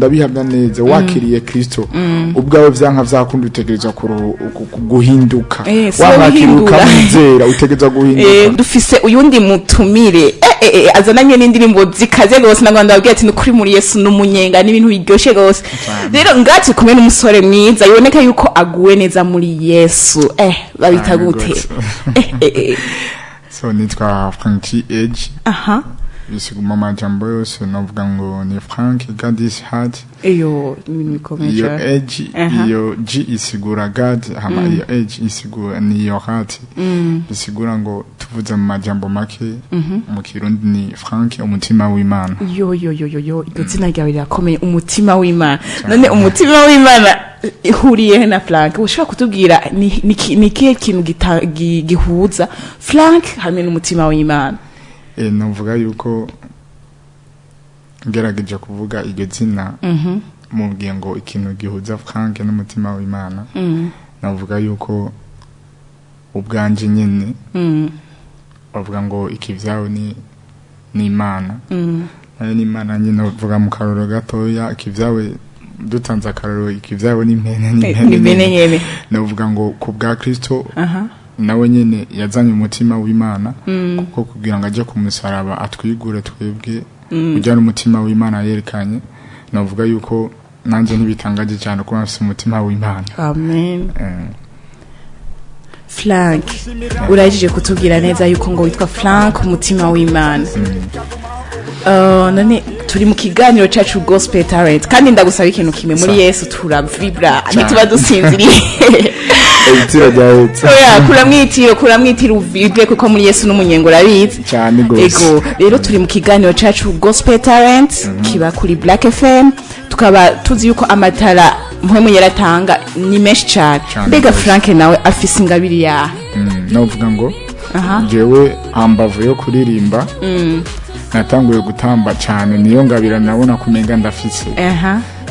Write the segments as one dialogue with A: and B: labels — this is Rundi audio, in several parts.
A: ndabihamya neza wakiriye Kristo ubwawe vyanka vyakundi utegereza guhinduka wamakiruka muzera utegereza guhinduka
B: dufise uyundi mutumire azananye n'indirimbo zikaze gose naganda babwiye ati nukuri muri Yesu n'umunyenga n'ibintu biryoshe gose rero ngati kumwe n'umusore mwiza yoneka yuko aguwe neza muri Yesu babita gute
A: so nitwa Frankie Edge bisiguma amajambo yose navuga ngo ni Frank God is hard
B: iyo ibintu bikomeye
A: iyo Edge iyo G isigura God hama iyo Edge isigura ni yo heart bisigura ngo tuvuze mu majambo make mu Kirundi ni Frank umutima w'Imana
B: yo iryo zina ryawe rirakomeye umutima w'Imana none umutima w'Imana ihuriye na Frank ushobora kutubwira ni kihe kintu gihuza Frank hamwe n'umutima w'Imana
A: navuga yuko ngerageje kuvuga iryo zina mubwiye ngo ikintu gihuza Frank n'umutima w'Imana navuga yuko ubwanje nyene bavuga ngo ikivyawe ni Imana nayo ni Imana nyene uvuga mu karoro gatoya ikivyawe dutanze akaroro ikivyawe ni impene
B: nyene
A: navuga ngo ku bwa Kristo nawe nyene yazanye umutima w'Imana kuko kugira ngo aje kumusaraba atwigure twebwe ujyana umutima w'Imana yerekanye navuga yuko nanje ntibitangaje cyane ko afite umutima w'Imana
B: amen Frank urajije kutubwira neza yuko ngo witwa Frank umutima w'Imana none turi mu kiganiro cacu gospel talent kandi ndagusaba ikintu kimwe muri Yesu turavibra ntituba dusinziriye
A: Ibitiro byahetse
B: kuramwitira uvibe kuko muri Yesu n'umunyengo rabizi
A: cyane gose
B: ego rero turi mu kiganiro cacu gospel talent kiba kuri Black FM tukaba tuzi yuko amatara mpwemu yaratanga ni menshi cyane mbega Frank nawe afise ingabiri ya
A: navuga ngo jewe ambavu yo kuririmba natanguye gutamba cyane niyo ngabira nabona kumenga ndafise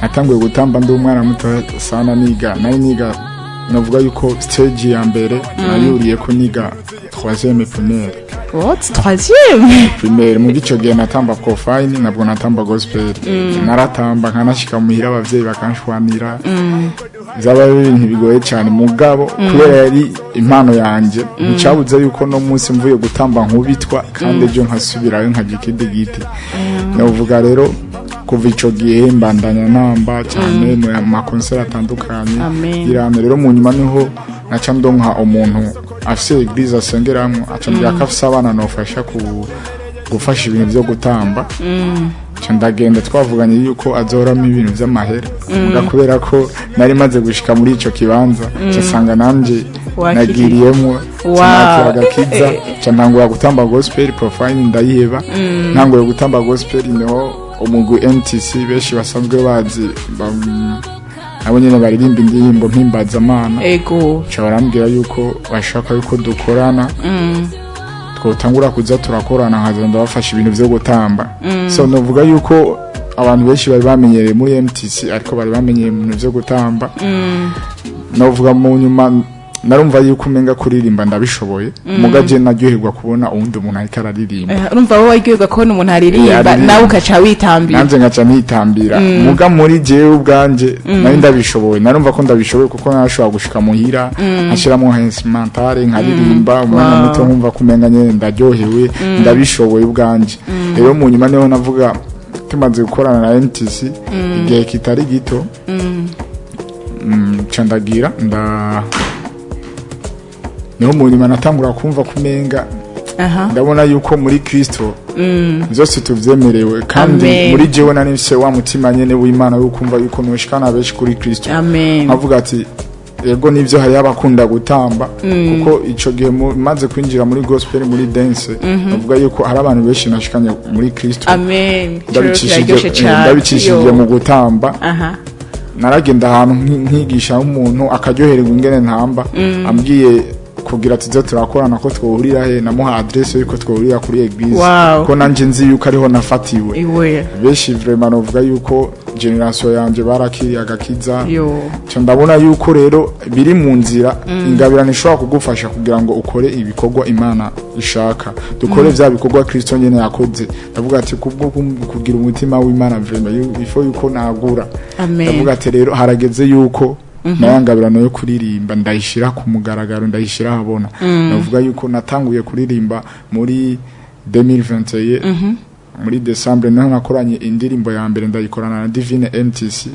A: natanguye gutamba ndi umwana muto sana niga navuga yuko stage ya mbere nayuriye ko niga 3e primaire
B: what 3e
A: primaire mu gico gihe natamba profile nabwo natamba gospel naratamba nkanashika muhira abavyeyi bakanshwanira zaba ibintu bigoye cyane mugabo kubera yari impano yanje ncabuze yuko no munsi mvuye gutamba nkubitwa kandi ejo nkasubirayo nkagikide giti navuga rero kuva ico gihe mbandanya namba cyane mu makonsera atandukanye irame rero mu nyuma niho naca ndonka umuntu afise eglise asengeramo acambya kafisa abana nofasha gufasha ibintu byo gutamba ndagenda twavuganye yuko azoramo ibintu by'amahera kubera ko nari maze gushika muri ico kibanza cyasanga nanje nagiriyemo agakiza cyantangura gutamba gospel profile ndayiheba ntangura gutamba gospel niho umugwi MTC beshi basanzwe bazi abo nyene baririmba indirimbo mpimbaza Imana
B: ego
A: cyarambwira yuko bashaka yuko dukorana twotangura kuza turakorana nkaza ndabafasha ibintu byo gutamba so novuga yuko abantu benshi bari bamenyereye muri MTC ariko bari bamenyereye mu byo gutamba novuga mu nyuma narumva yuko umenga kuririmba ndabishoboye mugaje naryoherwa kubona uwundi umuntu ariko araririmba
B: urumva wowe waryoherwa kubona umuntu aririmba nawe ukaca witambira
A: nanze ngaca nitambira muga muri jewe ubwanje nari ndabishoboye narumva ko ndabishoboye kuko nashobora gushika muhira ashiramo instrumentale nkaririmba umwana muto nkumva kumenga nyene ndaryohewe ndabishoboye ubwanje rero mu nyuma niho navuga tumaze gukorana na MTC igihe kitari gito candagira niho muri natangura kumva kumenga ndabona yuko muri Kristo byose tuvyemerewe kandi muri jewe nanise wa mutima nyene w'Imana yo kumva yuko noshikana beshi kuri Kristo avuga ati yego nivyo hari abakunda gutamba kuko ico gihe maze kwinjira muri gospel muri dance avuga yuko hari abantu benshi nashikanye muri Kristo ndabicishije mu gutamba naragenda ahantu nkigisha umuntu akaryoherwa ingene ntamba ambwiye kugira tuze turakorana ko twohurira he namuha adresse yuko twohurira kuri eglise
B: Wow.
A: ko nanje nzi yuko ariho nafatiwe
B: iwe
A: benshi vraiment novuga yuko generation yanje barakiriye agakiza
B: yo
A: cyo ndabona yuko rero biri mu nzira ingabirano ishobora kugufasha kugira ngo ukore ibikorwa Imana ishaka dukore vya bikorwa Kristo nyene yakoze ndavuga ati kubwo kugira umutima w'Imana vraiment ifo yuko nagura
B: Amen.
A: ndavuga ati rero harageze yuko nayangabirano yo kuririmba ndayishira ku mugaragaro ndayishira habona navuga yuko natanguye kuririmba muri 2021 muri December naho nakoranye indirimbo ya mbere ndayikorana na Divine MTC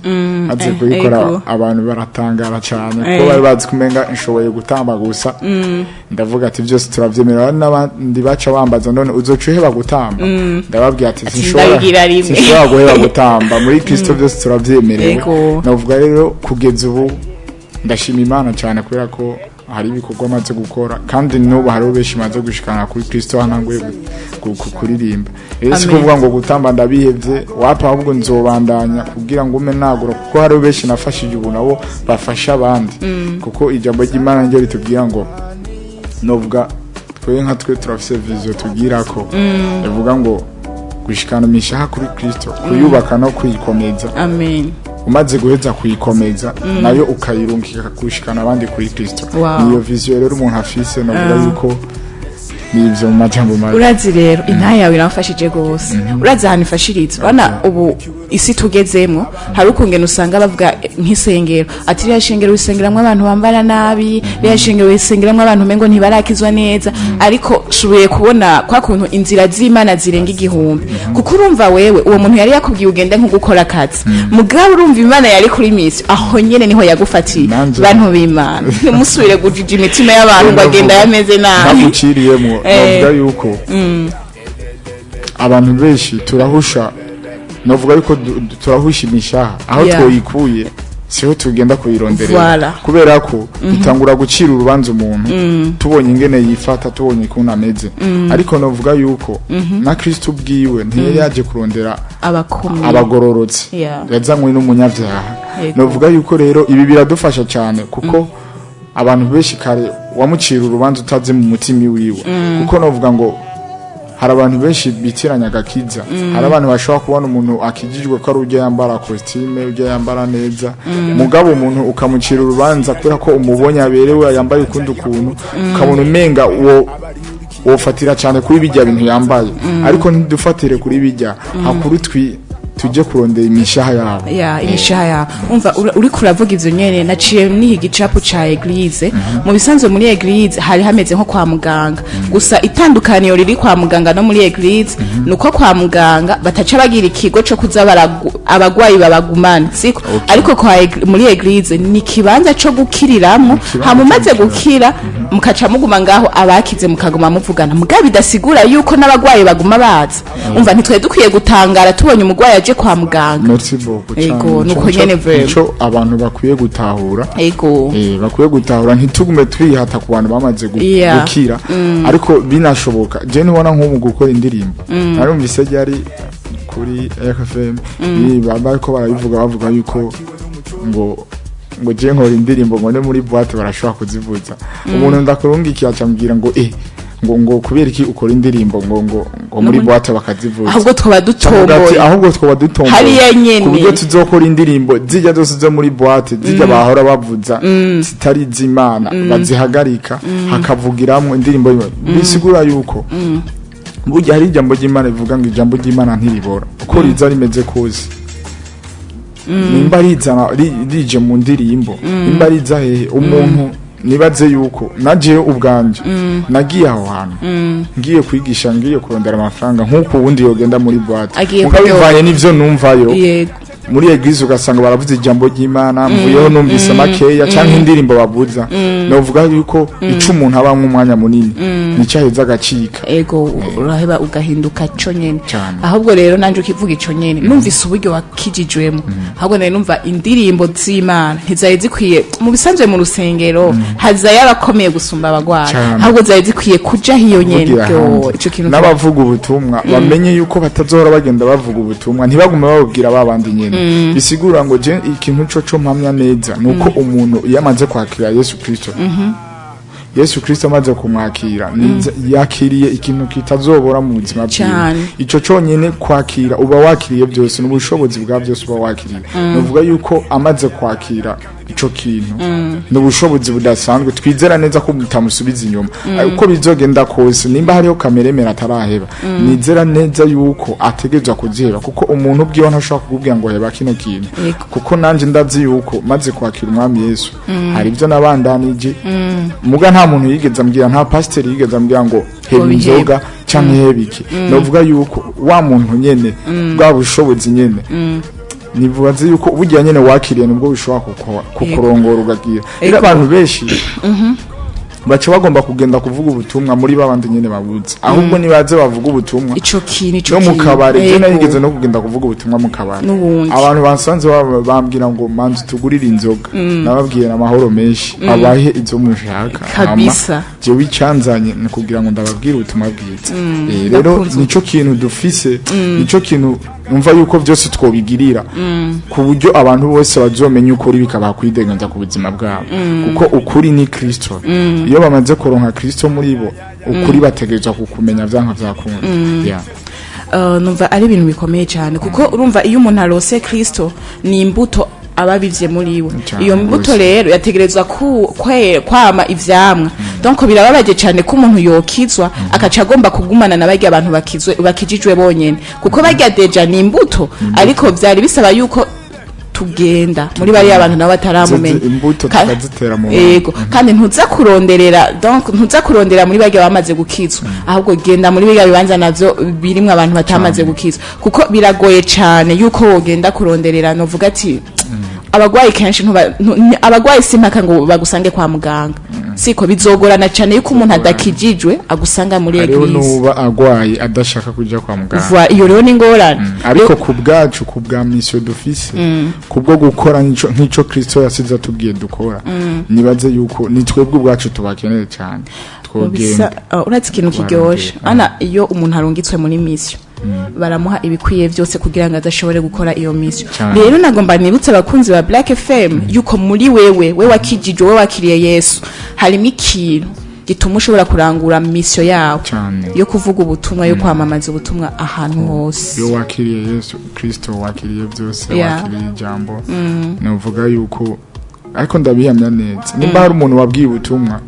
A: aze kuyikora abantu baratangara cyane ko bari bazi kumenga inshoboye gutamba gusa ndavuga ati byose turavyemera n'abandi baca bambaza none uzocuheba gutamba ndababwira ati sinshobora guheba gutamba muri Kristo byose turavyemerewe navuga rero kugeza ubu ndashima Imana cyane kubera ko hari ibikorwa maze gukora kandi n'ubu hari benshi maze gushikana kuri Kristo hananguye kuririmba rero sikuvuga ngo gutamba ndabihevye wapa ahubwo nzobandanya kugira ngo ume nagura kuko hari benshi nafashije ubu nabo bafasha abandi kuko ijambo ry'Imana ryo ritubwira ngo novuga twe turafise vision tugira ko bivuga ngo gushikana mishaha kuri Kristo kuyubaka no kuyikomeza
B: amen
A: umaze guheza kuyikomeza nayo ukayirungika kushikana abandi kuri Kristo niyo vision rero umuntu afise novuga yuko nivyo mu majambo mabi
B: urazi rero inta yawe irafashije gose urazi ahantu ifashiriza bana ubu isi tugezemo hari ukungena usanga bavuga nk'isengero ati rya shengero wisengeramwe abantu bambara nabi rya shengero wisengeramwe abantu mengo ntibarakizwa neza ariko shubuye kubona kwa kuntu inzira z'Imana zirenga igihumbi kuko urumva wewe uwo muntu yari yakubwiye ugende nko gukora akazi mugabo urumva Imana yari kuri misi aho nyene niho yagufatiye bantu b'Imana musubire gujija imitima y'abantu ngo agenda yameze nabi
A: naguciriyemo navuga yuko abantu benshi turahusha navuga yuko turahusha imishaha aho twoyikuye siho tugenda kuyironderera kubera ko bitangura gucira urubanza umuntu tubonye ingene yifata tubonye kuna ameze ariko navuga yuko na Kristo ubwiwe ntiyari yaje kurondera abagororotse yazanywe n'umunyavyaha navuga yuko rero ibi biradufasha cyane kuko abantu benshi kare wamucira urubanza utaze mu mutima wiwe kuko navuga ngo hari abantu benshi bitiranya agakiza hari abantu bashobora kubona umuntu akijijwe ko ari ujya yambara costume ujya yambara neza mugabo umuntu ukamucira urubanza kubera ko umubonye aberewe yambaye ukundi kuntu ukabona umenga wofatira cyane kuri bijya bintu yambaye ariko ntidufatire kuri bijya hakuru tuje kurondera imishaha yabo
B: imishaha yabo umva uri kuravuga ivyo nyene naciye nihi gicapo ca eglise mu bisanzwe muri eglise hari hameze nko kwa muganga gusa itandukaniro riri kwa muganga no muri eglise nuko kwa muganga bataca bagira ikigo cyo kuza abagwayi babagumana siko ariko muri eglise ni kibanza cyo gukiriramwo hamumaze gukira mukaca muguma ngaho abakize mukaguma muvugana mugabe bidasigura yuko n'abagwayi baguma baza umva ntitwe dukwiye gutangara tubonye umugwayi kwa muganga
A: merci beaucoup
B: ego nuko nyene vero
A: ico abantu bakwiye gutahura
B: ego
A: bakwiye gutahura ntitugume twihata ku bantu bamaze gukira ariko binashoboka je nibona nko mu gukora indirimbo narumvise yari kuri RFM bariko barabivuga bavuga yuko ngo je nkora indirimbo ngo muri boîte barashobora kuzivuza umuntu ndakurungikiye acambwira ngo ngo kubera iki ukora indirimbo ngo muri boîte bakazivuza
B: ahubwo twaba dutomboye hariya nyene
A: kubyo tuzokora indirimbo zijya zose zo muri boîte zijya bahora bavuza zitari z'Imana bazihagarika hakavugiramwe indirimbo bisigura yuko burya hari ijambo ry'Imana rivuga ngo ijambo ry'Imana ntiribora uko riza rimeze kose nimba rizana rije mu ndirimbo nimba riza hehe umuntu nibaze yuko naje ubwanje nagiye aho hantu ngiye kwigisha ngiye kurondera amafaranga nkuko ubundi yogenda muri boîte ukabivanye n'ivyo numvayo muri eglise ugasanga baravuze ijambo ry'Imana mvuyeho numvise makeya canke indirimbo bavuza novuga yuko ico umuntu aba nk'umwanya munini nicaheza agacika
B: ego uraheba ugahinduka cyo nyene ahubwo rero nanje ukivuga ico nyene numvise uburyo wakijijwemo ahubwo nari numva indirimbo z'Imana ntizaye zikwiye mu bisanzwe mu rusengero haza yarakomeye gusumba abagwayi ahubwo zaye zikwiye kuja hiyo nyene ico kintu
A: n'abavuga ubutumwa bamenye yuko batazora bagenda bavuga ubutumwa ntibagume babubwira babandi nyene bisigura ngo je ikintu cyo mpamya neza nuko umuntu yamaze kwakira Yesu Kristo Yesu Kristo amaze kumwakira yakiriye ikintu kitazobora mu buzima bwiwe. Ico cyonyine kwakira uba wakiriye byose n'ubushobozi bwa byose uba wakiriye. Nuvuga yuko amaze kwakira ico kintu n'ubushobozi budasanzwe twizera neza ko mutamusubiza inyuma uko bizogenda kose nimba hariho kameremera ataraheba nizera neza yuko ategerezwa kuziheba kuko umuntu ubwiwe ntashobora kukubwira ngo heba kino kintu kuko nanje ndavyi yuko maze kwakira umwami Yesu hari ibyo nabandanije muga nta muntu yigeze ambwira nta pastor yigeze ambwira ngo heba inzoga canke hebiki novuga yuko wa muntu nyene bwa bushobozi nyene nivuze yuko burya nyene wakiriye nubwo bishobora kukurongora ugagira rero abantu benshi baca bagomba kugenda kuvuga ubutumwa muri babandi nyene babuze ahubwo nibaze bavuga ubutumwa
B: ico kintu
A: no mu kabari je nayigeze no kugenda kuvuga ubutumwa mu kabari abantu bansanze bambwira ngo manzi tugurira inzoga nababwiye amahoro menshi abahe izo mushaka
B: kabisa
A: je wicanzanye ni kugira ngo ndababwire ubutumwa bwiza rero nico kintu dufise nico kintu umva yuko byose twobigirira ku buryo abantu bose bazomenya ukuri bikaba kwideganja ku buzima bwabo kuko ukuri ni Kristo iyo bamaze koronka Kristo muri bo ukuri bategerezwa kukumenya vyanka vyakunda
B: numva ari ibintu bikomeye cyane kuko urumva iyo umuntu arose Kristo ni imbuto ababivye muri we iyo mbuto rero yategerezwa kwama ivyamwa donc birababaje cyane ko umuntu yokizwa akaca agomba kugumana nabajya abantu bakijijwe bonyene kuko bajya deja ni imbuto ariko vyari bisaba yuko tugenda muri bari abantu nabo bataramumenya
A: imbuto tukazitera mu
B: yego kandi ntuza kurondera muri bajya bamaze gukizwa ahubwo genda muri biga bibanza navyo birimwe abantu batamaze gukizwa kuko biragoye cyane yuko wogenda kuronderera no vuga ati abagwayi kenshi abagwayi simpaka ngo bagusange kwa muganga siko bizogorana cyane yuko umuntu adakijijwe agusanga muri eglise
A: ariho nuba agwayi adashaka kuja kwa muganga
B: iyo rero ni ngorane
A: ariko ku bwacu ku bwa mission d'office kubwo gukora nk'ico Kristo yasize atubwiye dukora nibaze yuko ni twebwe ubwacu tubakeneye cyane twogenda
B: uretse ikintu kiryoshe ana iyo umuntu arungitswe muri mission baramuha ibikwiye byose kugira ngo adashobore gukora iyo mission rero nagomba nibutse abakunzi ba Black FM yuko muri wewe wakijije we wakiriye Yesu harimo ikintu gituma ushobora kurangura mission yawe yo kuvuga ubutumwa yo kwamamaza ubutumwa ahantu hose
A: yo wakiriye Yesu Kristo wakiriye byose wakiriye ijambo navuga yuko ariko ndabihamya neza nimba hari umuntu wabwiye ubutumwa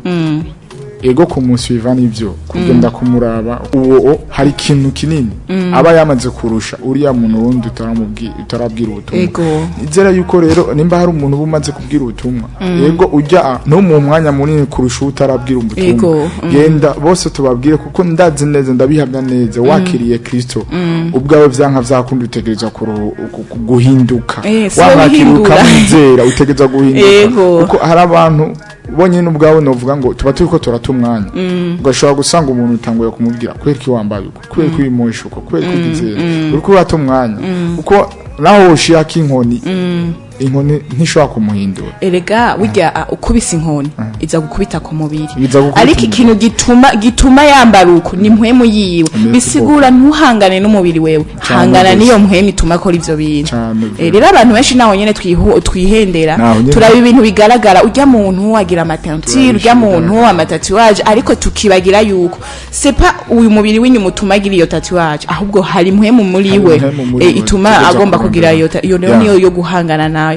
A: ego kumusuiva nivyo kugenda kumuraba uwo hari ikintu kinini aba yamaze kurusha uriya muntu wundi utarabwira ubutumwa izera yuko rero nimba hari umuntu bumaze kubwira ubutumwa ego ujya no mu mwanya munini kurusha utarabwira ubutumwa genda bose tubabwire kuko ndazi neza ndabihamya neza wakiriye Kristo ubwawe vyanka vyakunda utegereza guhinduka wamakiruka muzera utegereza guhinduka kuko hari abantu bonye n'ubwawe novuga ngo tuba turiko turatumwanya ugashobora gusanga umuntu utanguye kumubwira kwereka wambaye uko kwereka ibimosho uko kwereka igizera uriko uratumwanya uko naho ushaka inkoni ntishobora kumuhindura
B: erega burya ukubise inkoni iza gukubita ku mubiri ariko ikintu gituma yambara uko ni mpwemu yiwe bisigura ntuhangane n'umubiri wewe hangana niyo mpwemu ituma akora ivyo bintu rero abantu benshi naho nyene twihendera turaba ibintu bigaragara ujya muntu wagira amatenture ujya muntu amatatuage ariko tukibagira yuko sepa uyu mubiri w'inyuma utuma agira iyo tatuage ahubwo hari mpwemu muri we ituma agomba kugira iyo rero niyo yo guhangana nayo